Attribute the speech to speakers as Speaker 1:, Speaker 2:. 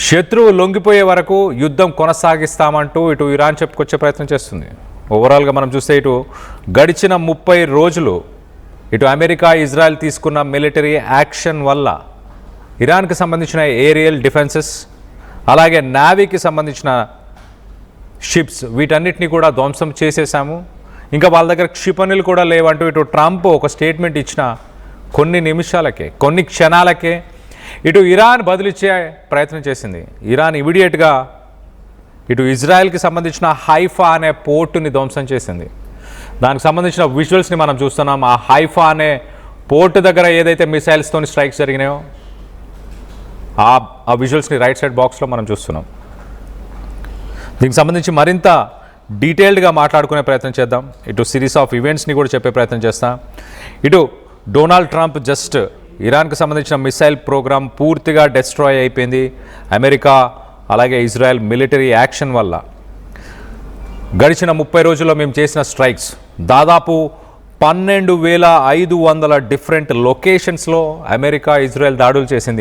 Speaker 1: శత్రువు లొంగిపోయే వరకు యుద్ధం కొనసాగిస్తామంటూ ఇటు ఇరాన్ చెప్పుకొచ్చే ప్రయత్నం చేస్తుంది. ఓవరాల్గా మనం చూస్తే ఇటు గడిచిన 30 రోజులు ఇటు అమెరికా ఇజ్రాయెల్ తీసుకున్న మిలిటరీ యాక్షన్ వల్ల ఇరాన్కి సంబంధించిన ఏరియల్ డిఫెన్సెస్ అలాగే నావీకి సంబంధించిన షిప్స్ వీటన్నిటిని కూడా ధ్వంసం చేసేసాము, ఇంకా వాళ్ళ దగ్గర క్షిపణులు కూడా లేవంటూ ఇటు ట్రంప్ ఒక స్టేట్మెంట్ ఇచ్చిన కొన్ని నిమిషాలకే కొన్ని క్షణాలకే ఇటు ఇరాన్ బదులిచ్చే ప్రయత్నం చేసింది. ఇరాన్ ఇమీడియట్గా ఇటు ఇజ్రాయెల్కి సంబంధించిన హైఫా అనే పోర్టుని ధ్వంసం చేసింది. దానికి సంబంధించిన విజువల్స్ని మనం చూస్తున్నాం. ఆ హైఫా అనే పోర్టు దగ్గర ఏదైతే మిసైల్స్తోని స్ట్రైక్స్ జరిగినాయో ఆ విజువల్స్ని రైట్ సైడ్ బాక్స్లో మనం చూస్తున్నాం. దీనికి సంబంధించి మరింత డీటెయిల్డ్గా మాట్లాడుకునే ప్రయత్నం చేద్దాం. ఇటు సిరీస్ ఆఫ్ ఈవెంట్స్ని కూడా చెప్పే ప్రయత్నం చేస్తాం. ఇటు డొనాల్డ్ ట్రంప్ జస్ట్ ఇరాన్కి సంబంధించిన మిసైల్ ప్రోగ్రామ్ పూర్తిగా డెస్ట్రాయ్ అయిపోయింది అమెరికా అలాగే ఇజ్రాయెల్ మిలిటరీ యాక్షన్ వల్ల. గడిచిన 30 రోజుల్లో మేము చేసిన స్ట్రైక్స్ దాదాపు 12,500 డిఫరెంట్ లొకేషన్స్లో అమెరికా ఇజ్రాయెల్ దాడులు చేసింది.